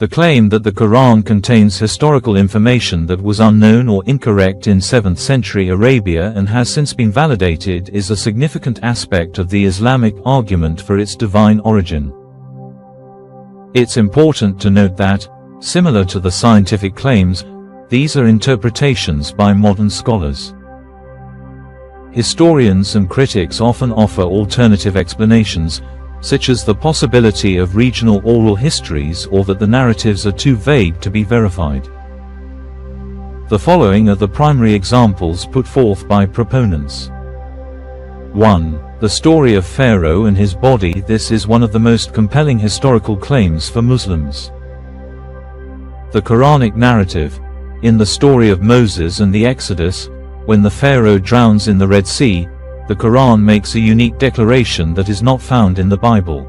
The claim that the Quran contains historical information that was unknown or incorrect in 7th century Arabia and has since been validated is a significant aspect of the Islamic argument for its divine origin. It's important to note that, similar to the scientific claims, these are interpretations by modern scholars. Historians and critics often offer alternative explanations, such as the possibility of regional oral histories or that the narratives are too vague to be verified. The following are the primary examples put forth by proponents. 1. The story of Pharaoh and his body. This is one of the most compelling historical claims for Muslims. The Quranic narrative, in the story of Moses and the Exodus, when the Pharaoh drowns in the Red Sea, the Quran makes a unique declaration that is not found in the Bible.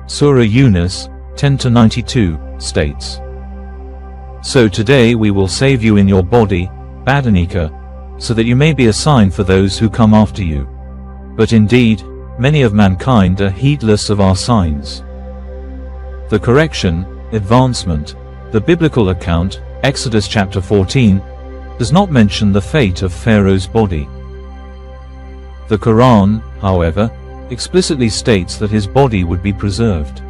Surah Yunus, 10-92, states, "So today we will save you in your body, Badanika, so that you may be a sign for those who come after you. But indeed, many of mankind are heedless of our signs." The correction, advancement, the biblical account, Exodus chapter 14, does not mention the fate of Pharaoh's body. The Quran, however, explicitly states that his body would be preserved.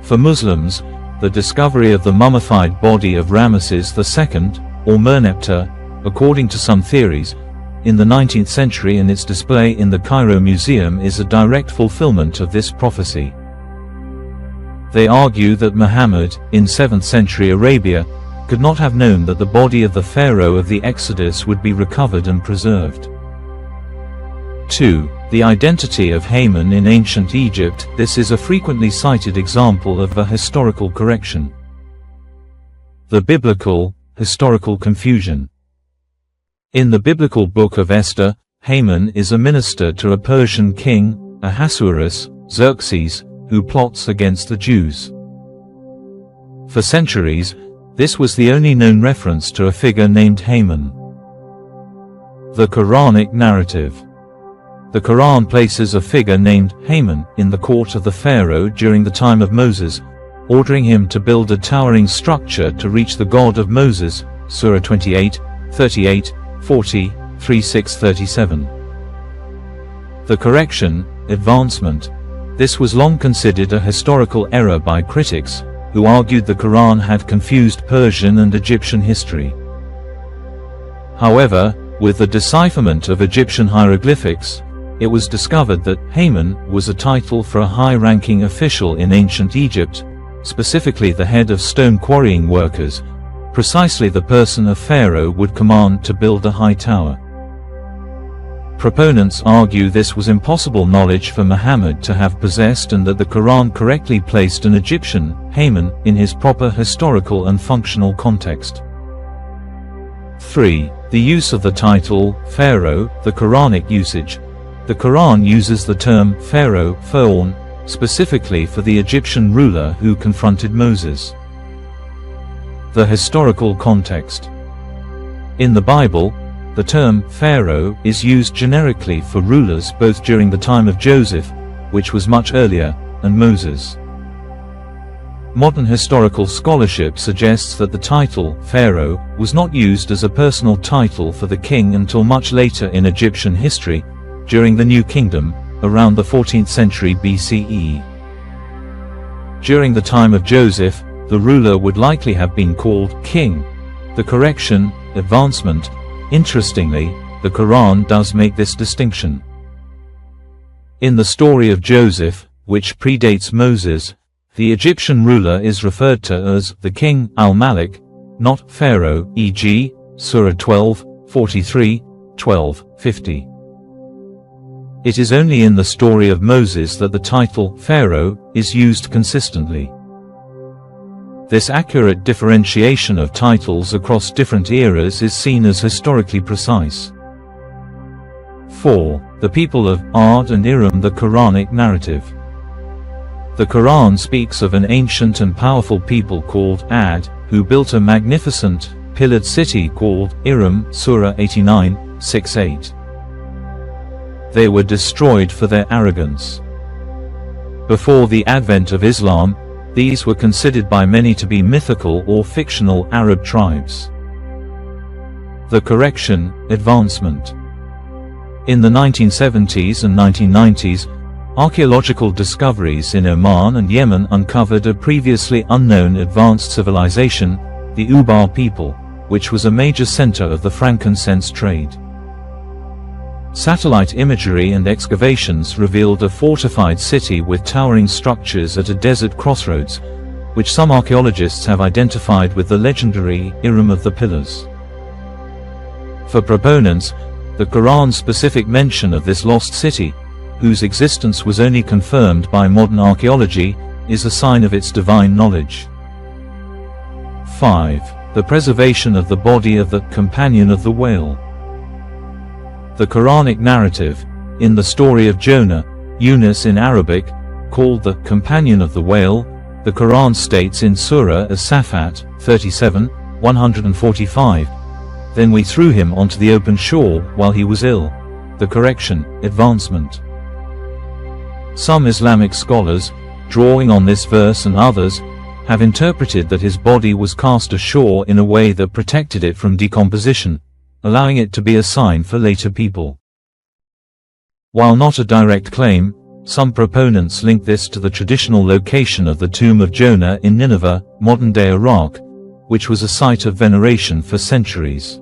For Muslims, the discovery of the mummified body of Ramesses II, or Merneptah, according to some theories, in the 19th century and its display in the Cairo Museum is a direct fulfillment of this prophecy. They argue that Muhammad, in 7th century Arabia, could not have known that the body of the Pharaoh of the Exodus would be recovered and preserved. 2. The identity of Haman in ancient Egypt. This is a frequently cited example of a historical correction. The biblical, historical confusion. In the biblical book of Esther, Haman is a minister to a Persian king, Ahasuerus, Xerxes, who plots against the Jews. For centuries, this was the only known reference to a figure named Haman. The Quranic narrative. The Quran places a figure named Haman in the court of the Pharaoh during the time of Moses, ordering him to build a towering structure to reach the God of Moses, Surah 28, 38, 40, 36-37. The correction, advancement. This was long considered a historical error by critics, who argued the Quran had confused Persian and Egyptian history. However, with the decipherment of Egyptian hieroglyphics, it was discovered that Haman was a title for a high-ranking official in ancient Egypt, specifically the head of stone quarrying workers, precisely the person a pharaoh would command to build a high tower. Proponents argue this was impossible knowledge for Muhammad to have possessed and that the Quran correctly placed an Egyptian, Haman, in his proper historical and functional context. 3. The use of the title, Pharaoh, the Quranic usage. The Quran uses the term Pharaoh, Fir'aun, specifically for the Egyptian ruler who confronted Moses. The historical context. In the Bible, the term Pharaoh is used generically for rulers both during the time of Joseph, which was much earlier, and Moses. Modern historical scholarship suggests that the title, Pharaoh, was not used as a personal title for the king until much later in Egyptian history, during the New Kingdom, around the 14th century BCE. During the time of Joseph, the ruler would likely have been called king. The correction, advancement. Interestingly, the Quran does make this distinction. In the story of Joseph, which predates Moses, the Egyptian ruler is referred to as the king al-Malik, not Pharaoh, e.g., Surah 12, 43, 12, 50. It is only in the story of Moses that the title Pharaoh is used consistently. This accurate differentiation of titles across different eras is seen as historically precise. 4. The people of Ad and Iram. The Quranic narrative. The Quran speaks of an ancient and powerful people called Ad, who built a magnificent, pillared city called Iram, Surah 89, 6-8. They were destroyed for their arrogance. Before the advent of Islam, These were considered by many to be mythical or fictional Arab tribes. The correction, advancement. In the 1970s and 1990s, archaeological discoveries in Oman and Yemen uncovered a previously unknown advanced civilization, the Ubar people, which was a major center of the frankincense trade. Satellite imagery and excavations revealed a fortified city with towering structures at a desert crossroads, which some archaeologists have identified with the legendary Iram of the Pillars. For proponents, the Quran's specific mention of this lost city, whose existence was only confirmed by modern archaeology, is a sign of its divine knowledge. 5. The preservation of the body of the companion of the whale. The Quranic narrative, in the story of Jonah, Yunus in Arabic, called the companion of the whale, the Quran states in Surah As-Safat, 37, 145, "Then we threw him onto the open shore while he was ill." The correction, advancement. Some Islamic scholars, drawing on this verse and others, have interpreted that his body was cast ashore in a way that protected it from decomposition, allowing it to be a sign for later people. While not a direct claim, some proponents link this to the traditional location of the tomb of Jonah in Nineveh, modern-day Iraq, which was a site of veneration for centuries.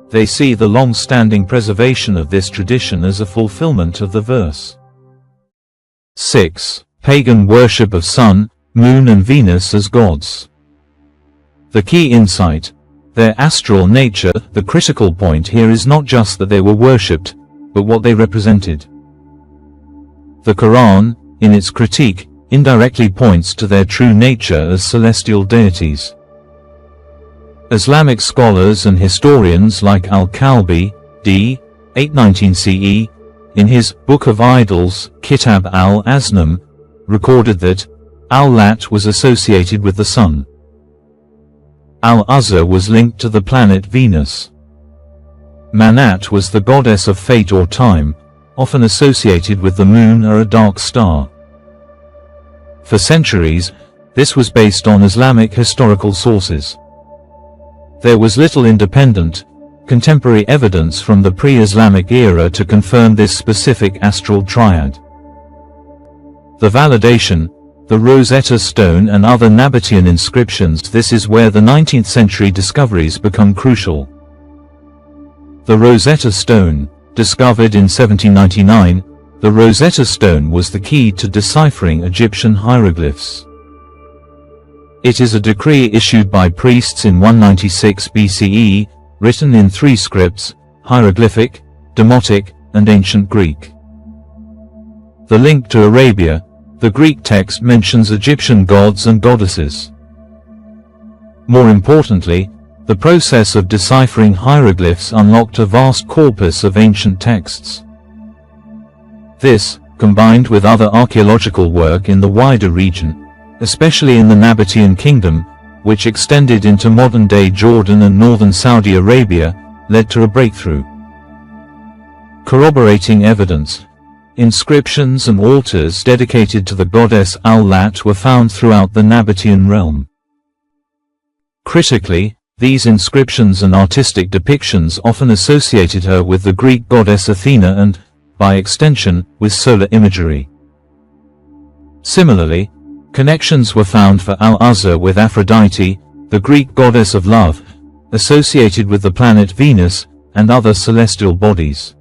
They see the long-standing preservation of this tradition as a fulfillment of the verse. 6. Pagan worship of sun, moon and Venus as gods. The key insight, their astral nature. The critical point here is not just that they were worshipped, but what they represented. The Quran, in its critique, indirectly points to their true nature as celestial deities. Islamic scholars and historians like Al-Kalbi, d. 819 CE, in his Book of Idols, Kitab al-Asnam, recorded that Al-Lat was associated with the sun. Al-Uzza was linked to the planet Venus. Manat was the goddess of fate or time, often associated with the moon or a dark star. For centuries, this was based on Islamic historical sources. There was little independent, contemporary evidence from the pre-Islamic era to confirm this specific astral triad. The validation, the Rosetta Stone and other Nabatean inscriptions. This is where the 19th century discoveries become crucial. The Rosetta Stone, discovered in 1799, the Rosetta Stone was the key to deciphering Egyptian hieroglyphs. It is a decree issued by priests in 196 BCE, written in 3 scripts, hieroglyphic, Demotic, and Ancient Greek. The link to Arabia. The Greek text mentions Egyptian gods and goddesses. More importantly, the process of deciphering hieroglyphs unlocked a vast corpus of ancient texts. This, combined with other archaeological work in the wider region, especially in the Nabatean kingdom, which extended into modern-day Jordan and northern Saudi Arabia, led to a breakthrough. Corroborating evidence. Inscriptions and altars dedicated to the goddess Al-Lat were found throughout the Nabatean realm. Critically, these inscriptions and artistic depictions often associated her with the Greek goddess Athena and, by extension, with solar imagery. Similarly, connections were found for Al-Uzza with Aphrodite, the Greek goddess of love, associated with the planet Venus, and other celestial bodies.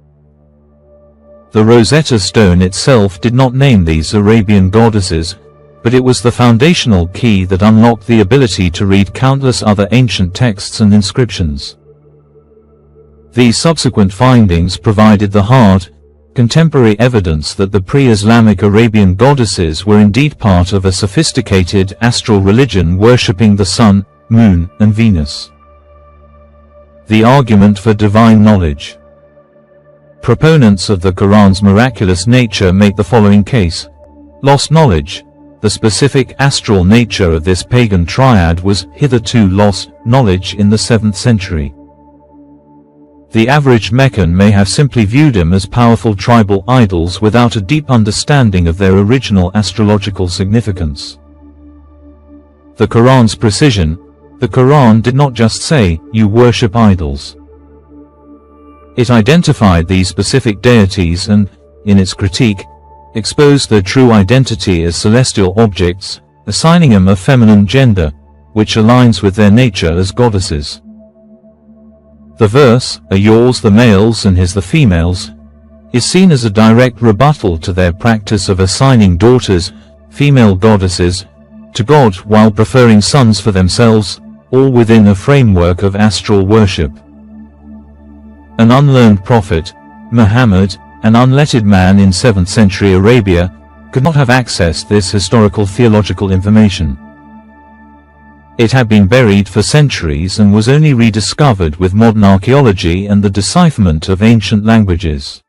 The Rosetta Stone itself did not name these Arabian goddesses, but it was the foundational key that unlocked the ability to read countless other ancient texts and inscriptions. These subsequent findings provided the hard, contemporary evidence that the pre-Islamic Arabian goddesses were indeed part of a sophisticated astral religion worshipping the sun, moon, and Venus. The argument for divine knowledge. Proponents of the Quran's miraculous nature make the following case. Lost knowledge. The specific astral nature of this pagan triad was hitherto lost knowledge in the 7th century. The average Meccan may have simply viewed them as powerful tribal idols without a deep understanding of their original astrological significance. the Quran's precision, the Quran did not just say, "You worship idols." It identified these specific deities and, in its critique, exposed their true identity as celestial objects, assigning them a feminine gender, which aligns with their nature as goddesses. The verse, "Are yours the males and his the females," is seen as a direct rebuttal to their practice of assigning daughters, female goddesses, to God while preferring sons for themselves, all within a framework of astral worship. An unlearned prophet, Muhammad, an unlettered man in 7th century Arabia, could not have accessed this historical theological information. It had been buried for centuries and was only rediscovered with modern archaeology and the decipherment of ancient languages.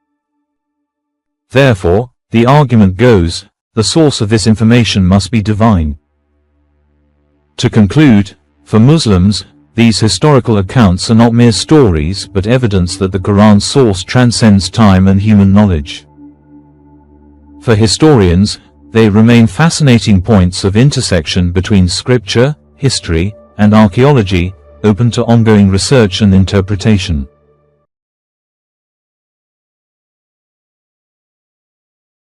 Therefore, the argument goes, the source of this information must be divine. To conclude, for Muslims, these historical accounts are not mere stories but evidence that the Quran's source transcends time and human knowledge. For historians, they remain fascinating points of intersection between scripture, history, and archaeology, open to ongoing research and interpretation.